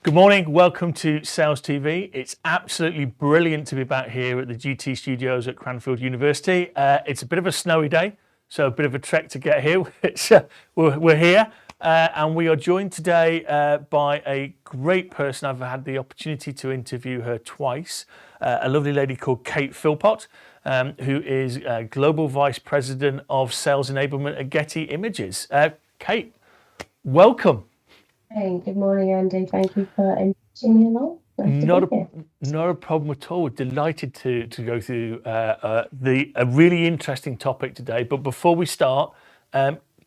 Good morning, welcome to Sales TV. It's absolutely brilliant to be back here at the GT Studios at Cranfield University. It's a bit of a snowy day, so a bit of a trek to get here. We're here, and we are joined today by a great person. I've had the opportunity to interview her twice, a lovely lady called Kate Philpot, who is Global Vice President of Sales Enablement at Getty Images. Kate, welcome. Hey, good morning, Andy. Thank you for inviting me along. Not a problem at all. Delighted to go through a really interesting topic today. But before we start,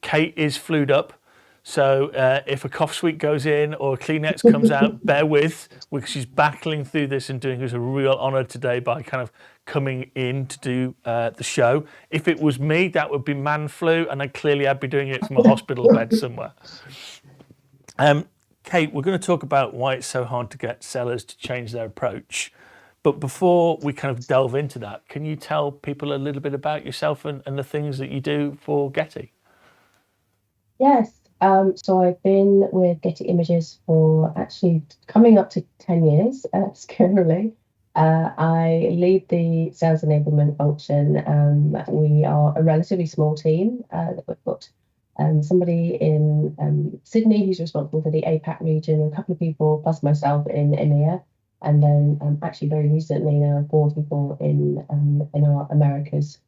Kate is flued up. So if a cough sweep goes in or a Kleenex comes out, bear with, because she's battling through this and doing us a real honour today by kind of coming in to do the show. If it was me, that would be man flu, and I'd be doing it from a hospital bed somewhere. Kate, we're going to talk about why it's so hard to get sellers to change their approach. But before we kind of delve into that, can you tell people a little bit about yourself and the things that you do for Getty? Yes. So I've been with Getty Images for actually coming up to 10 years, scarily. I lead the sales enablement function. We are a relatively small team that we've got. Somebody in Sydney who's responsible for the APAC region, a couple of people plus myself in EMEA, and then actually very recently now 4 people in our Americas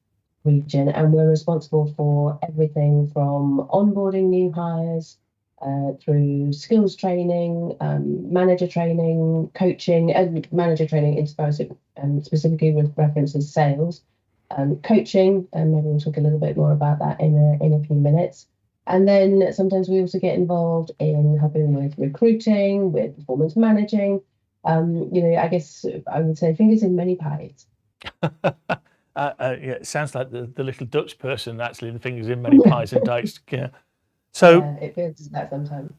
region, and we're responsible for everything from onboarding new hires through skills training, manager training, coaching, and manager training specifically with references sales, coaching, and maybe we'll talk a little bit more about that in a few minutes. And then sometimes we also get involved in helping with recruiting, with performance managing. I guess I would say fingers in many pies. Yeah, it sounds like the little Dutch person, actually, the fingers in many pies and dice. Yeah. So yeah, it feels that sometimes.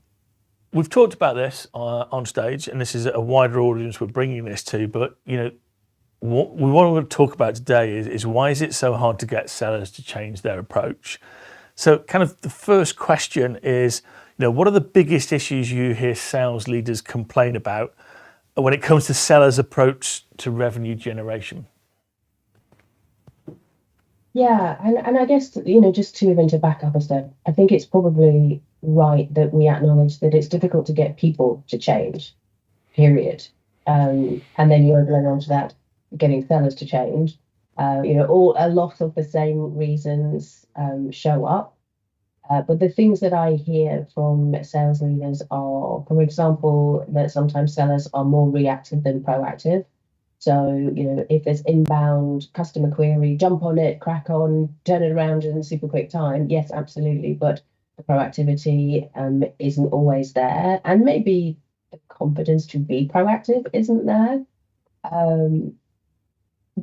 We've talked about this on stage, and this is a wider audience we're bringing this to. But what we want to talk about today is why is it so hard to get sellers to change their approach? So kind of the first question is, what are the biggest issues you hear sales leaders complain about when it comes to sellers' approach to revenue generation? Yeah, and I guess, just to even to back up a step, I think it's probably right that we acknowledge that it's difficult to get people to change, period. And then you overlay onto that, getting sellers to change. A lot of the same reasons show up. But the things that I hear from sales leaders are, for example, that sometimes sellers are more reactive than proactive. So, if there's inbound customer query, jump on it, crack on, turn it around in a super quick time. Yes, absolutely. But the proactivity isn't always there. And maybe the confidence to be proactive isn't there.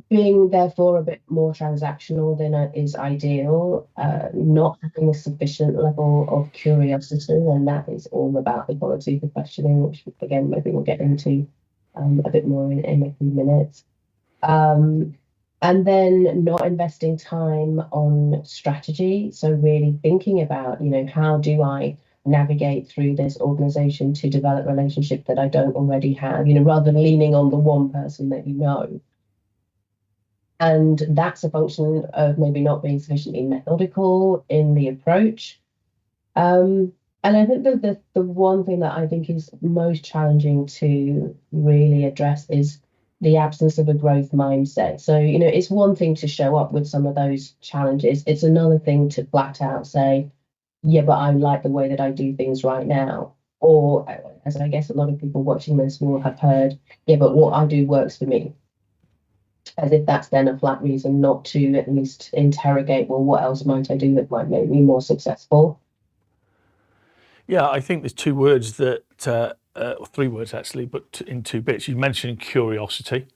Being therefore a bit more transactional than is ideal, not having a sufficient level of curiosity, and that is all about the quality of the questioning, which again maybe we'll get into a bit more in a few minutes. And then not investing time on strategy, so really thinking about how do I navigate through this organization to develop relationships that I don't already have, rather than leaning on the one person that And that's a function of maybe not being sufficiently methodical in the approach. And I think that the one thing that I think is most challenging to really address is the absence of a growth mindset. So, it's one thing to show up with some of those challenges. It's another thing to flat out say, yeah, but I like the way that I do things right now. Or, as I guess a lot of people watching this will have heard, yeah, but what I do works for me. As if that's then a flat reason not to at least interrogate, well, what else might I do that might make me more successful? Yeah, I think there's 2 words that, 3 words actually, but in 2 bits. You mentioned curiosity.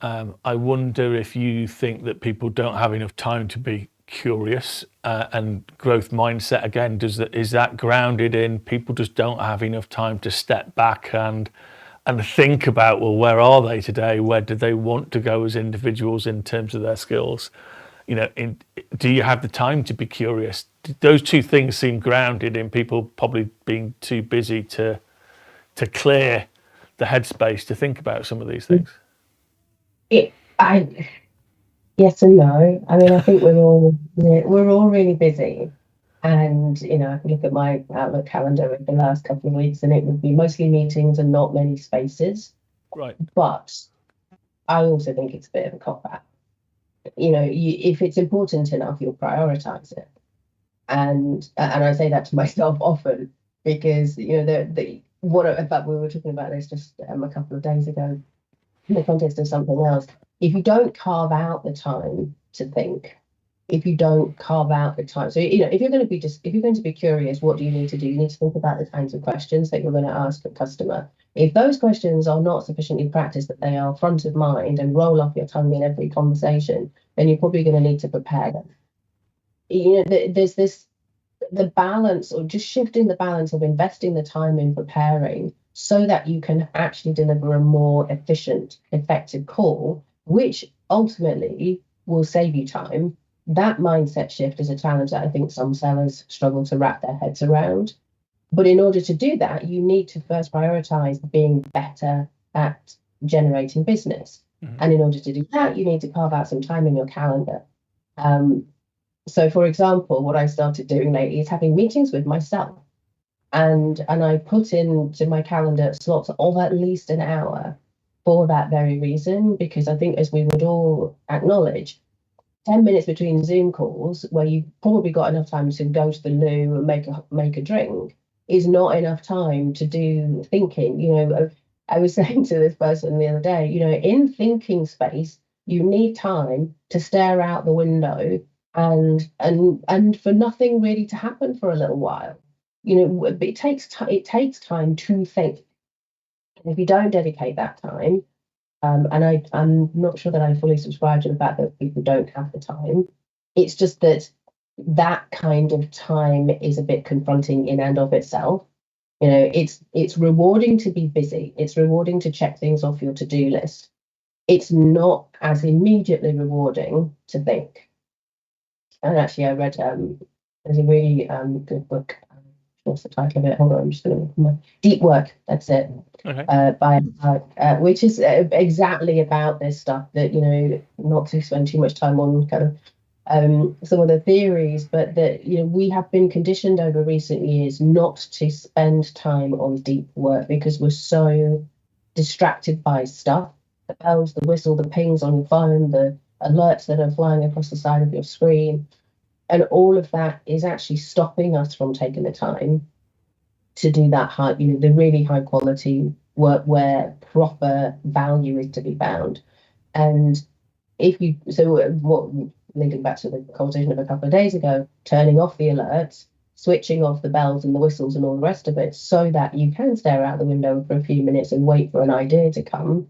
I wonder if you think that people don't have enough time to be curious, and growth mindset, again, is that grounded in people just don't have enough time to step back and think about, well, where are they today? Where do they want to go as individuals in terms of their skills? Do you have the time to be curious? Those 2 things seem grounded in people probably being too busy to to clear the headspace to think about some of these things? Yes and no. I mean, I think we're all really busy, and I can look at my Outlook calendar over the last couple of weeks, and it would be mostly meetings and not many spaces. Right. But I also think it's a bit of a cop out. If it's important enough, you'll prioritize it, and I say that to myself often because in fact we were talking about this just a couple of days ago in the context of something else. If you don't carve out the time to think, if you don't carve out the time, so if you're going to be curious, what do you need to do? You need to think about the kinds of questions that you're going to ask a customer. If those questions are not sufficiently practiced, that they are front of mind and roll off your tongue in every conversation, then you're probably going to need to prepare them. There's the balance, or just shifting the balance of investing the time in preparing so that you can actually deliver a more efficient, effective call, which ultimately will save you time. That mindset shift is a challenge that I think some sellers struggle to wrap their heads around. But in order to do that, you need to first prioritize being better at generating business. Mm-hmm. And in order to do that, you need to carve out some time in your calendar. So, for example, what I started doing lately is having meetings with myself. And I put into my calendar slots of at least an hour for that very reason, because I think, as we would all acknowledge, 10 minutes between Zoom calls where you've probably got enough time to go to the loo and make a drink is not enough time to do thinking. I was saying to this person the other day, in thinking space, you need time to stare out the window and for nothing really to happen for a little while. It takes time to think. And if you don't dedicate that time, and I'm not sure that I fully subscribe to the fact that people don't have the time. It's just that kind of time is a bit confronting in and of itself. It's rewarding to be busy. It's rewarding to check things off your to-do list. It's not as immediately rewarding to think. And actually, I read there's a really good book. What's the title of it? Hold on, I'm just going to look at my Deep Work. That's it. Okay. By which is exactly about this stuff. That not to spend too much time on kind of some of the theories, but that we have been conditioned over recent years not to spend time on deep work because we're so distracted by stuff. The bells, the whistle, the pings on your phone, the alerts that are flying across the side of your screen. And all of that is actually stopping us from taking the time to do that the really high quality work where proper value is to be found. And linking back to the conversation of a couple of days ago, turning off the alerts, switching off the bells and the whistles and all the rest of it, so that you can stare out the window for a few minutes and wait for an idea to come,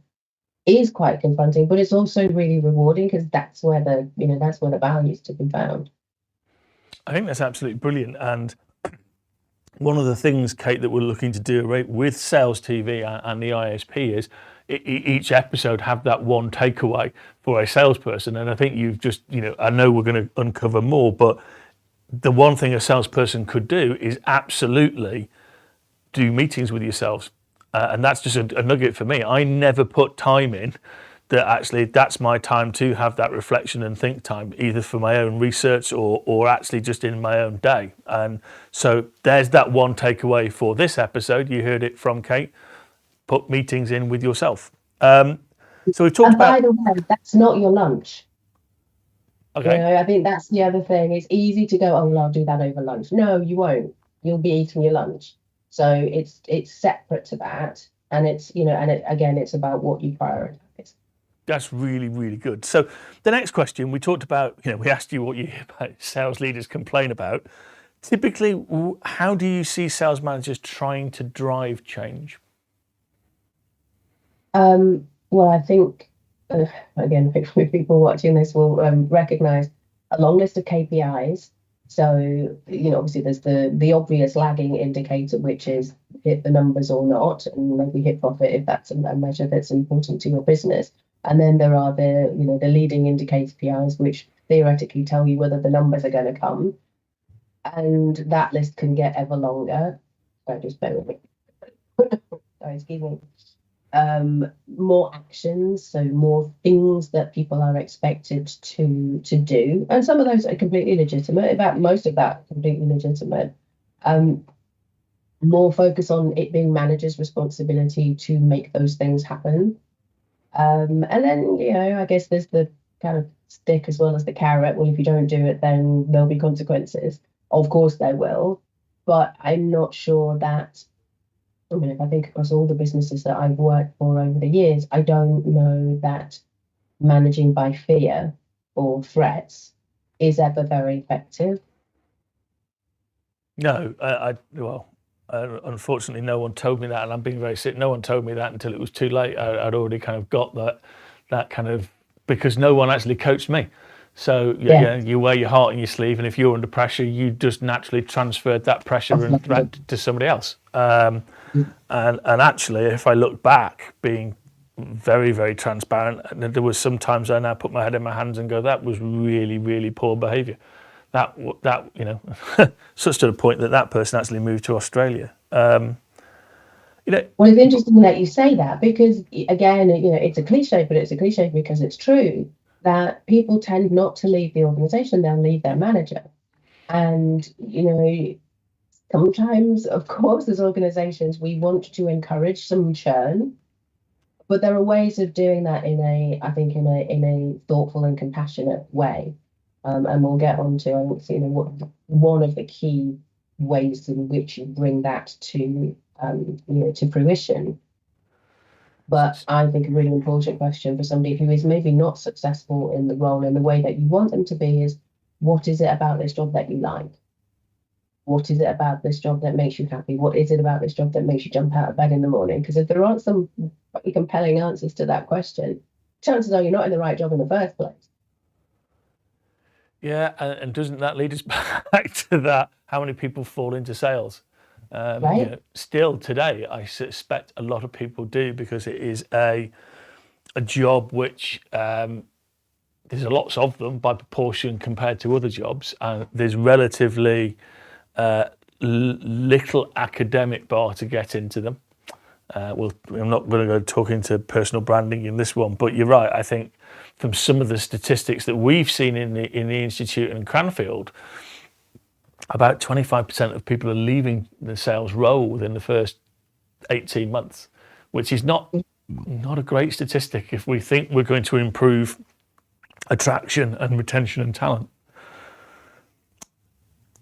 is quite confronting. But it's also really rewarding because that's where the value is to be found. I think that's absolutely brilliant. And one of the things, Kate, that we're looking to do with Sales TV and the ISP is each episode have that one takeaway for a salesperson. And I think you've just, I know we're going to uncover more, but the one thing a salesperson could do is absolutely do meetings with yourselves. And that's just a nugget for me. I never put time in that actually that's my time to have that reflection and think time, either for my own research or actually just in my own day. And so there's that one takeaway for this episode. You heard it from Kate. Put meetings in with yourself. So we've talked about... By the way, that's not your lunch. Okay. I think that's the other thing. It's easy to go, oh, well, I'll do that over lunch. No, you won't. You'll be eating your lunch. So it's separate to that. And it's about what you prioritize. That's really, really good. So the next question, we talked about, we asked you what you hear about sales leaders complain about. Typically, how do you see sales managers trying to drive change? Well, I think, again, hopefully people watching this will recognize a long list of KPIs. So, obviously there's the obvious lagging indicator, which is hit the numbers or not, and maybe hit profit if that's a measure that's important to your business. And then there are the leading indicator KPIs, which theoretically tell you whether the numbers are going to come. And that list can get ever longer. So just bear with me. excuse me, more actions, so more things that people are expected to do, and some of those are completely legitimate. In fact, most of that completely legitimate. More focus on it being managers' responsibility to make those things happen. And then, I guess there's the kind of stick as well as the carrot. Well, if you don't do it, then there'll be consequences. Of course, there will. But I'm not sure that, I mean, if I think across all the businesses that I've worked for over the years, I don't know that managing by fear or threats is ever very effective. No, unfortunately, no one told me that, and I'm being very sick. No one told me that until it was too late. I'd already kind of got that kind of, because no one actually coached me. So Yeah, you wear your heart on your sleeve, and if you're under pressure, you just naturally transferred that pressure and threat to somebody else. And actually, if I look back, being very, very transparent, and there was sometimes I now put my head in my hands and go, that was really, really poor behaviour. That such to the point that person actually moved to Australia. Well, it's interesting that you say that, because again, it's a cliche, but it's a cliche because it's true that people tend not to leave the organization, they'll leave their manager. And, sometimes, of course, as organizations, we want to encourage some churn, but there are ways of doing that I think, in a thoughtful and compassionate way. And we'll get on to, what one of the key ways in which you bring that to fruition. But I think a really important question for somebody who is maybe not successful in the role in the way that you want them to be is, what is it about this job that you like? What is it about this job that makes you happy? What is it about this job that makes you jump out of bed in the morning? Because if there aren't some compelling answers to that question, chances are you're not in the right job in the first place. Yeah, and doesn't that lead us back to that? How many people fall into sales? Right? Still today, I suspect a lot of people do, because it is a job which there's lots of them by proportion compared to other jobs, and there's relatively little academic bar to get into them. I'm not going to go talking to personal branding in this one, but you're right. I think from some of the statistics that we've seen in the Institute and Cranfield, about 25% of people are leaving the sales role within the first 18 months, which is not a great statistic if we think we're going to improve attraction and retention and talent.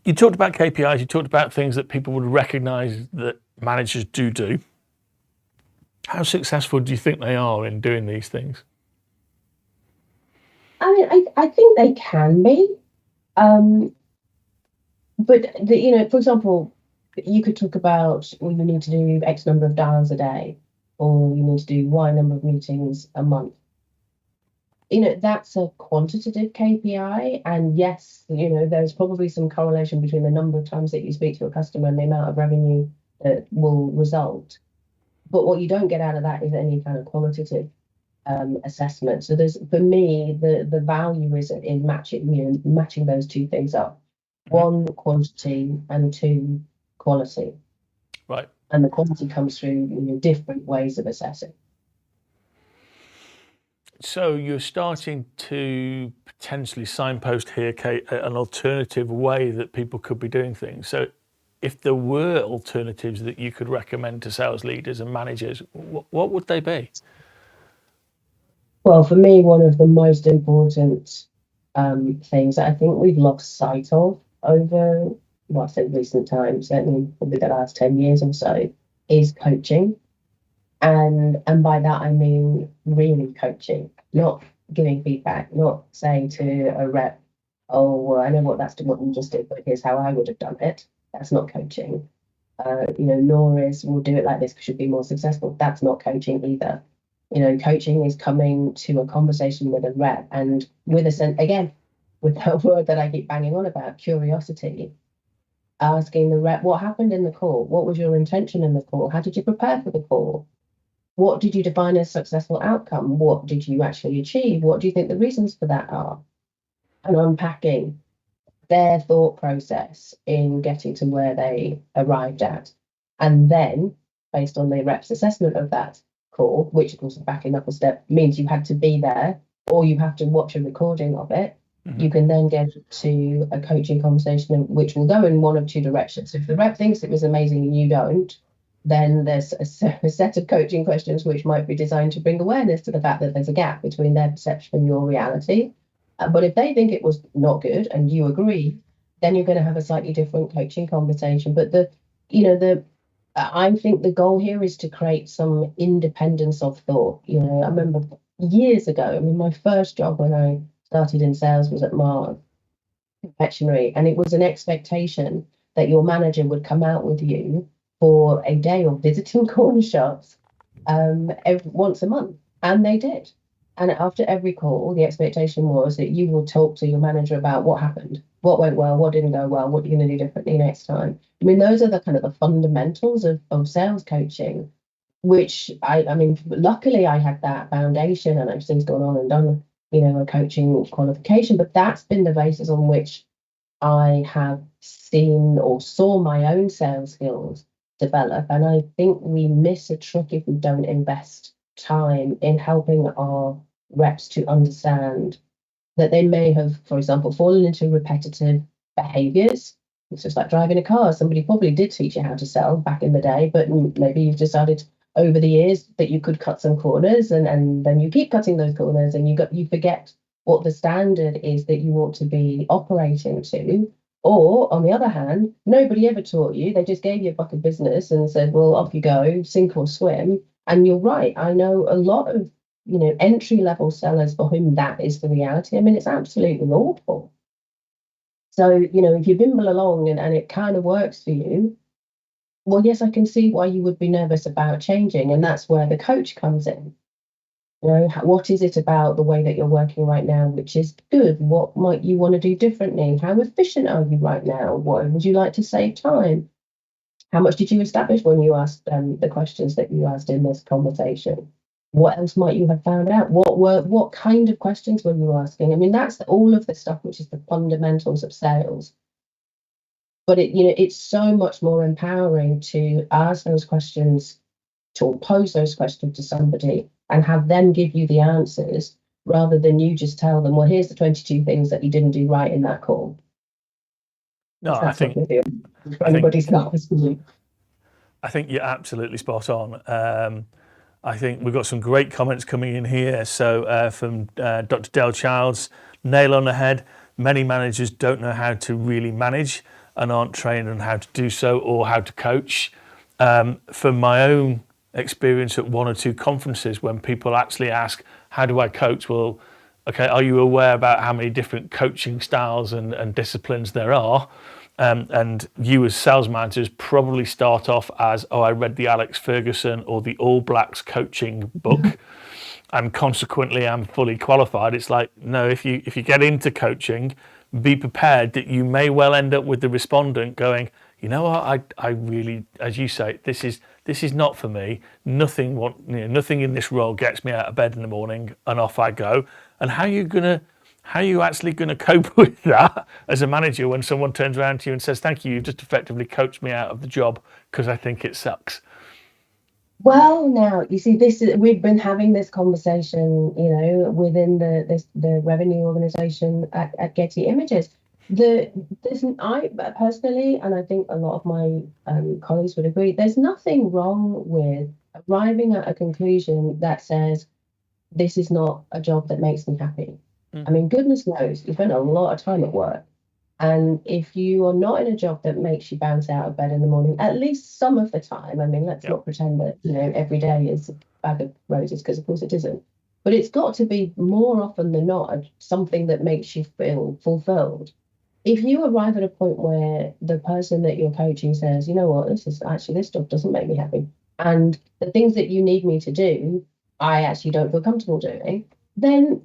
You talked about KPIs, you talked about things that people would recognize that managers do. How successful do you think they are in doing these things? I mean, I think they can be. But for example, you could talk about, well, you need to do X number of dials a day, or you need to do Y number of meetings a month. That's a quantitative KPI. And yes, there's probably some correlation between the number of times that you speak to a customer and the amount of revenue that will result. But what you don't get out of that is any kind of qualitative assessment. So for me, the value is in matching those two things up. One, quantity, and two, quality. Right. And the quality comes through different ways of assessing. So you're starting to potentially signpost here, Kate, an alternative way that people could be doing things. So if there were alternatives that you could recommend to sales leaders and managers, what would they be? Well, for me, one of the most important things that I think we've lost sight of over, well, I said recent times, certainly probably the last 10 years or so, is coaching. And by that I mean really coaching, not giving feedback, not saying to a rep, oh, well, I know what you just did, but here's how I would have done it. That's not coaching. Nor is, we'll do it like this because you'll be more successful. That's not coaching either. Coaching is coming to a conversation with a rep and with again, with that word that I keep banging on about, curiosity, asking the rep, what happened in the call? What was your intention in the call? How did you prepare for the call? What did you define as successful outcome? What did you actually achieve? What do you think the reasons for that are? And unpacking their thought process in getting to where they arrived at. And then based on the rep's assessment of that call, which of course backing up a step means you had to be there or you have to watch a recording of it. You can then get to a coaching conversation which will go in one of two directions. If the rep thinks it was amazing and you don't, then there's a set of coaching questions which might be designed to bring awareness to the fact that there's a gap between their perception and your reality. But if they think it was not good and you agree, then you're going to have a slightly different coaching conversation. But I think the goal here is to create some independence of thought. I remember years ago, I mean, my first job when I started in sales was at Mars Confectionery, and it was an expectation that your manager would come out with you for a day of visiting corner shops once a month, and they did. And after every call, the expectation was that you will talk to your manager about what happened, what went well, what didn't go well, what you're going to do differently next time. I mean, those are the kind of the fundamentals of sales coaching, which I mean, luckily I had that foundation and I've since gone on and done, a coaching qualification, but that's been the basis on which I have seen or saw my own sales skills develop. And I think we miss a trick if we don't invest time in helping our reps to understand that they may have, for example, fallen into repetitive behaviors. It's just like driving a car. Somebody probably did teach you how to sell back in the day, but maybe you've decided over the years that you could cut some corners, and then you keep cutting those corners and you forget what the standard is that you ought to be operating to. Or on the other hand, nobody ever taught you. They just gave you a buck of business and said, well, off you go, sink or swim. And you're right. I know a lot of, entry level sellers for whom that is the reality. I mean, it's absolutely awful. So, if you bimble along and it kind of works for you, well, yes, I can see why you would be nervous about changing. And that's where the coach comes in. What is it about the way that you're working right now which is good? What might you want to do differently? How efficient are you right now? What would you like to save time? How much did you establish when you asked the questions that you asked in this conversation? What else might you have found out? What kind of questions were you asking? I mean, that's all of the stuff which is the fundamentals of sales. But it's so much more empowering to ask those questions, to pose those questions to somebody and have them give you the answers rather than you just tell them, well, here's the 22 things that you didn't do right in that call. No, I think anybody's not. I think you're absolutely spot on. I think we've got some great comments coming in here. So from Dr. Dale Childs, nail on the head. Many managers don't know how to really manage and aren't trained on how to do so or how to coach. From my own experience at one or two conferences, when people actually ask, how do I coach? Well, okay, are you aware about how many different coaching styles and disciplines there are? And you as sales managers probably start off as, I read the Alex Ferguson or the All Blacks coaching book and consequently I'm fully qualified. It's like, no, if you get into coaching, be prepared that you may well end up with the respondent going, you know what, I really, as you say, this is not for me. Nothing in this role gets me out of bed in the morning, and off I go. And how are you actually gonna cope with that as a manager when someone turns around to you and says, thank you, you've just effectively coached me out of the job because I think it sucks? Well, now you see, we've been having this conversation, within the revenue organization at Getty Images. I personally, and I think a lot of my colleagues would agree, there's nothing wrong with arriving at a conclusion that says this is not a job that makes me happy. I mean, goodness knows, you spend a lot of time at work. And if you are not in a job that makes you bounce out of bed in the morning, at least some of the time, I mean, let's not pretend that, every day is a bag of roses, because of course it isn't. But it's got to be more often than not something that makes you feel fulfilled. If you arrive at a point where the person that you're coaching says, you know what, this job doesn't make me happy, and the things that you need me to do, I actually don't feel comfortable doing, then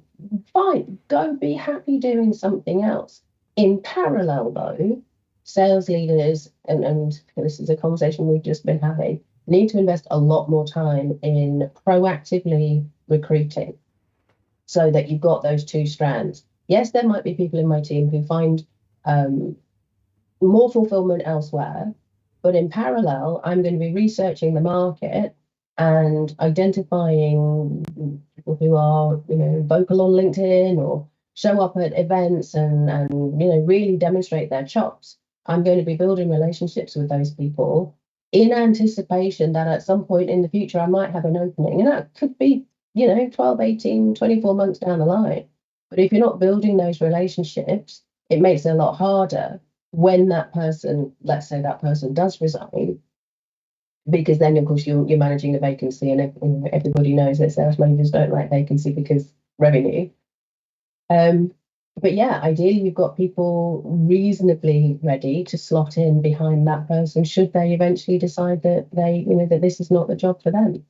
fine, go be happy doing something else. In parallel, though, sales leaders, and this is a conversation we've just been having, need to invest a lot more time in proactively recruiting so that you've got those two strands. Yes, there might be people in my team who find more fulfillment elsewhere, But in parallel, I'm going to be researching the market and identifying people who are, vocal on LinkedIn or show up at events and really demonstrate their chops. I'm going to be building relationships with those people in anticipation that at some point in the future I might have an opening. And that could be, 12, 18, 24 months down the line. But if you're not building those relationships, it makes it a lot harder when that person, let's say that person does resign, because then of course you're managing the vacancy, and everybody knows that sales managers don't like vacancy because revenue. But yeah, ideally you've got people reasonably ready to slot in behind that person should they eventually decide that that this is not the job for them.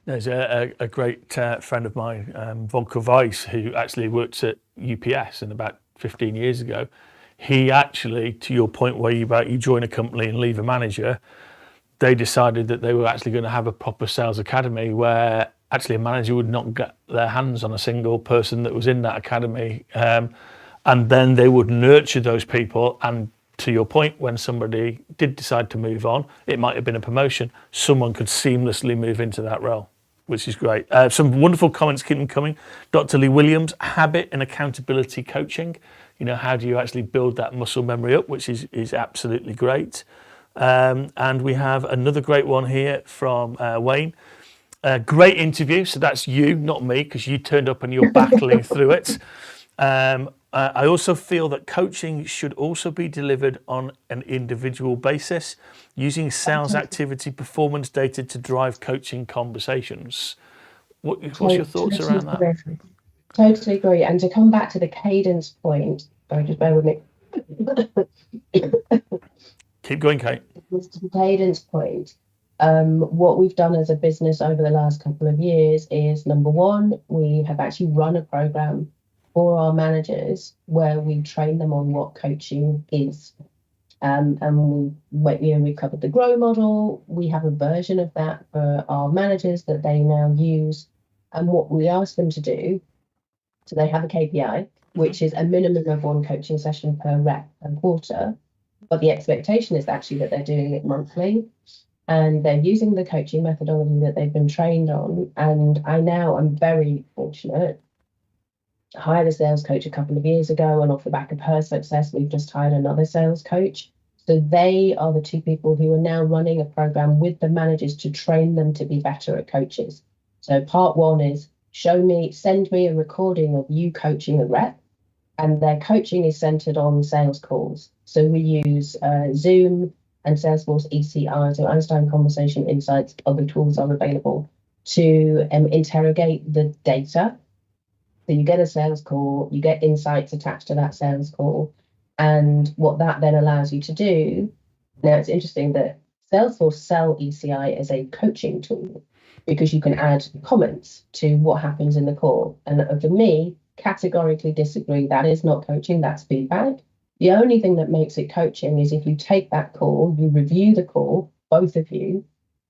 There's a great friend of mine, Volker Weiss, who actually worked at UPS and about 15 years ago. He actually, to your point where you join a company and leave a manager, they decided that they were actually going to have a proper sales academy where actually a manager would not get their hands on a single person that was in that academy. And then they would nurture those people. And to your point, when somebody did decide to move on, it might have been a promotion, someone could seamlessly move into that role, which is great. Some wonderful comments keep them coming. Dr. Lee Williams, habit and accountability coaching. How do you actually build that muscle memory up, which is absolutely great. And we have another great one here from Wayne. Great interview. So that's you, not me, because you turned up and you're battling through it. I also feel that coaching should also be delivered on an individual basis, using sales activity performance data to drive coaching conversations. What's your thoughts around that? Totally agree. And to come back to the cadence point, sorry, just bear with me. Keep going, Kate. To the cadence point, what we've done as a business over the last couple of years is, number one, we have actually run a program for our managers where we train them on what coaching is. And we covered the GROW model. We have a version of that for our managers that they now use. And what we ask them to do, so they have a KPI, which is a minimum of one coaching session per rep per quarter. But the expectation is actually that they're doing it monthly and they're using the coaching methodology that they've been trained on. And I'm very fortunate. I hired a sales coach a couple of years ago, and off the back of her success, we've just hired another sales coach. So they are the two people who are now running a program with the managers to train them to be better at coaches. So part one is send me a recording of you coaching a rep, and their coaching is centered on sales calls. So we use Zoom and Salesforce ECI, so Einstein Conversation Insights. Other tools are available to interrogate the data. So you get a sales call, you get insights attached to that sales call. And what that then allows you to do, now it's interesting that Salesforce sell ECI as a coaching tool because you can add comments to what happens in the call. And for me, categorically disagree. That is not coaching, that's feedback. The only thing that makes it coaching is if you take that call, you review the call, both of you,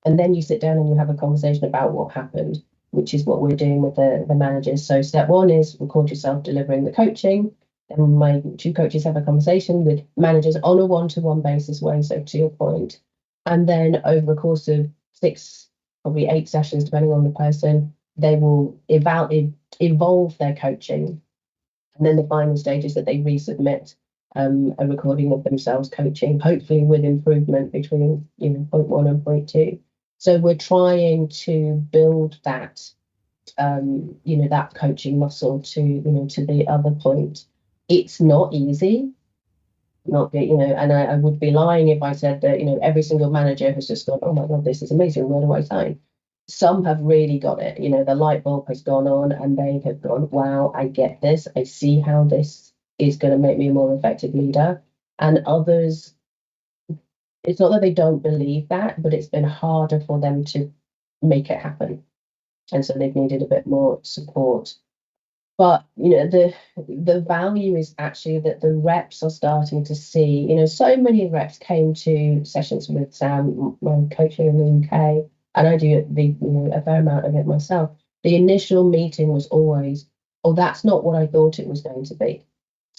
and then you sit down and you have a conversation about what happened, which is what we're doing with the managers. So step one is record yourself delivering the coaching. Then my two coaches have a conversation with managers on a one-to-one basis, Wayne, so to your point. And then over the course of 6, probably 8 sessions, depending on the person, they will evolve their coaching. And then the final stage is that they resubmit a recording of themselves coaching, hopefully with improvement between point 1 and point 2. So we're trying to build that, that coaching muscle to the other point. It's not easy, and I would be lying if I said that, every single manager has just gone, oh my God, this is amazing, where do I sign? Some have really got it, the light bulb has gone on and they have gone, wow, I get this. I see how this is going to make me a more effective leader. And others, it's not that they don't believe that, but it's been harder for them to make it happen. And so they've needed a bit more support. But, the value is actually that the reps are starting to see, so many reps came to sessions with Sam, my coaching in the UK, and I do a fair amount of it myself. The initial meeting was always, oh, that's not what I thought it was going to be.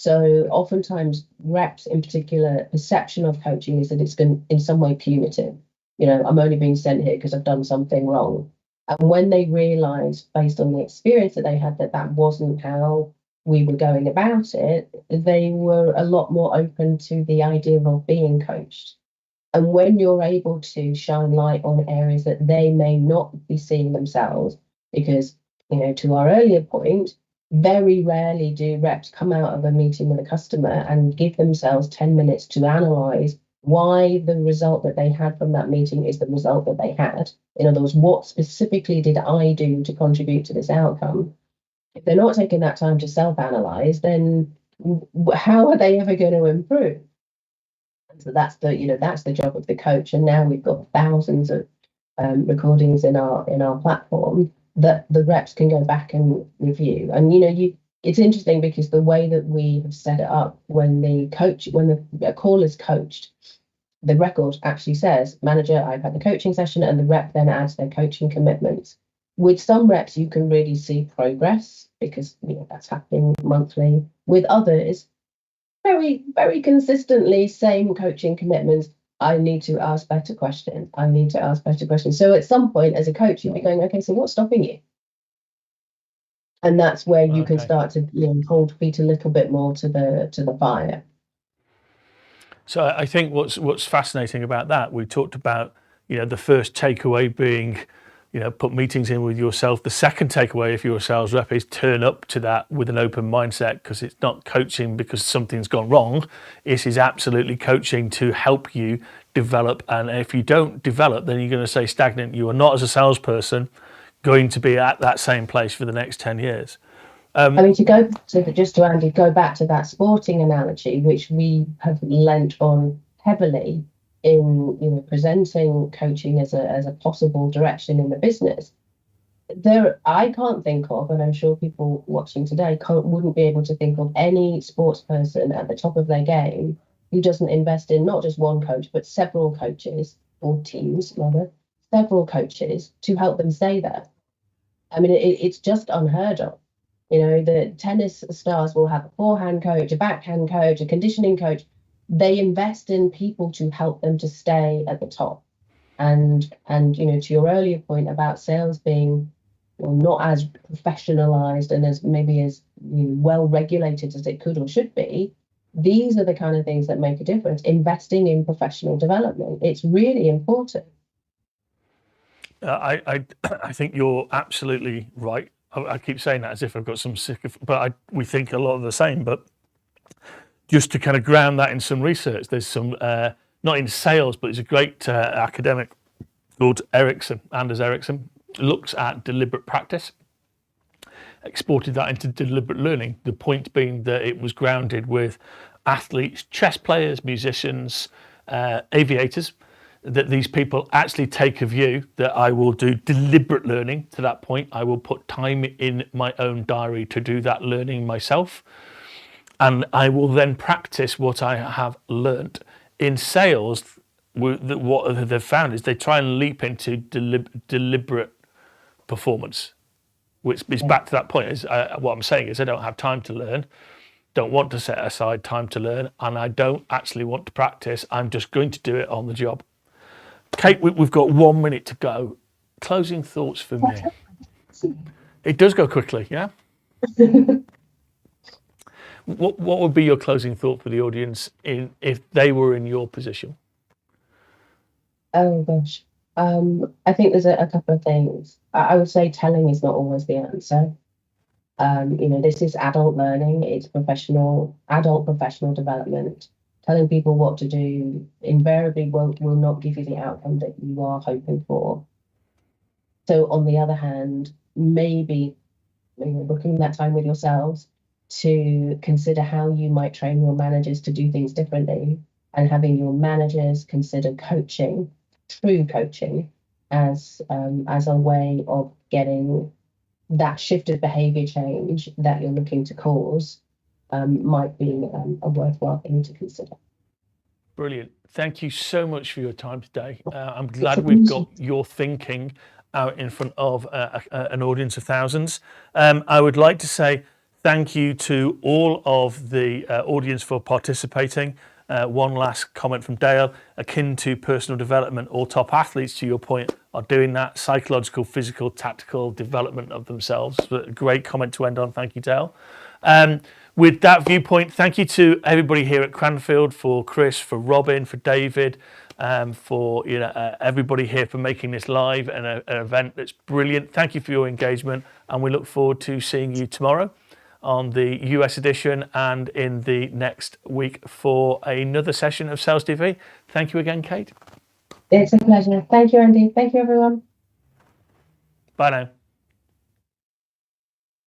So oftentimes reps in particular perception of coaching is that it's going in some way punitive. I'm only being sent here because I've done something wrong. And when they realize based on the experience that they had that that wasn't how we were going about it, they were a lot more open to the idea of being coached. And when you're able to shine light on areas that they may not be seeing themselves, because, to our earlier point, very rarely do reps come out of a meeting with a customer and give themselves 10 minutes to analyze why the result that they had from that meeting is the result that they had. In other words, what specifically did I do to contribute to this outcome? If they're not taking that time to self-analyze, then how are they ever going to improve? So that's the job of the coach. And now we've got thousands of recordings in our platform that the reps can go back and review. And it's interesting because the way that we have set it up, when the call is coached, the record actually says, manager, I've had the coaching session, and the rep then adds their coaching commitments. With some reps, you can really see progress because that's happening monthly. With others, very, very consistently, same coaching commitments. I need to ask better questions. I need to ask better questions. So at some point, as a coach, you'll be going, okay, so what's stopping you? And that's where you can start to hold feet a little bit more to the fire. So I think what's fascinating about that, we talked about, the first takeaway being, put meetings in with yourself. The second takeaway, if you're a sales rep, is turn up to that with an open mindset, because it's not coaching because something's gone wrong. It is absolutely coaching to help you develop. And if you don't develop, then you're going to stay stagnant. You are not, as a salesperson, going to be at that same place for the next 10 years. To go to Andy, go back to that sporting analogy, which we have lent on heavily in presenting coaching as a possible direction in the business. I can't think of, and I'm sure people watching today wouldn't be able to think of any sports person at the top of their game who doesn't invest in not just one coach but several coaches, or teams rather, several coaches to help them stay there. I mean, it's just unheard of. The tennis stars will have a forehand coach, a backhand coach, a conditioning coach. They invest in people to help them to stay at the top. And to your earlier point about sales being not as professionalized and as maybe as well regulated as it could or should be, these are the kind of things that make a difference. Investing in professional development, it's really important. I think you're absolutely right. I keep saying that as if I've got some sick of, but we think a lot of the same. But just to kind of ground that in some research, there's some, not in sales, but he's a great academic called Anders Ericsson, looks at deliberate practice, exported that into deliberate learning. The point being that it was grounded with athletes, chess players, musicians, aviators, that these people actually take a view that I will do deliberate learning. To that point, I will put time in my own diary to do that learning myself, and I will then practice what I have learnt. In sales, what they've found is they try and leap into deliberate performance, which is back to that point. Is what I'm saying is I don't have time to learn, don't want to set aside time to learn, and I don't actually want to practice. I'm just going to do it on the job. Kate, we've got 1 minute to go. Closing thoughts for me. It does go quickly, yeah? What would be your closing thought for the audience if they were in your position? Oh gosh. I think there's a couple of things. I would say telling is not always the answer. This is adult learning. It's adult professional development. Telling people what to do invariably will not give you the outcome that you are hoping for. So on the other hand, maybe booking that time with yourselves to consider how you might train your managers to do things differently, and having your managers consider coaching, true coaching, as a way of getting that shift of behavior change that you're looking to cause, might be a worthwhile thing to consider. Brilliant. Thank you so much for your time today. I'm glad we've got your thinking out in front of an audience of thousands. I would like to say Thank you to all of the audience for participating. One last comment from Dale: akin to personal development, all top athletes, to your point, are doing that psychological, physical, tactical development of themselves. A great comment to end on. Thank you, Dale. With that viewpoint, thank you to everybody here at Cranfield, for Chris, for Robin, for David, for everybody here for making this live and an event that's brilliant. Thank you for your engagement, and we look forward to seeing you tomorrow on the US edition and in the next week for another session of Sales TV. Thank you again, Kate. It's a pleasure. Thank you, Andy. Thank you, everyone. Bye now.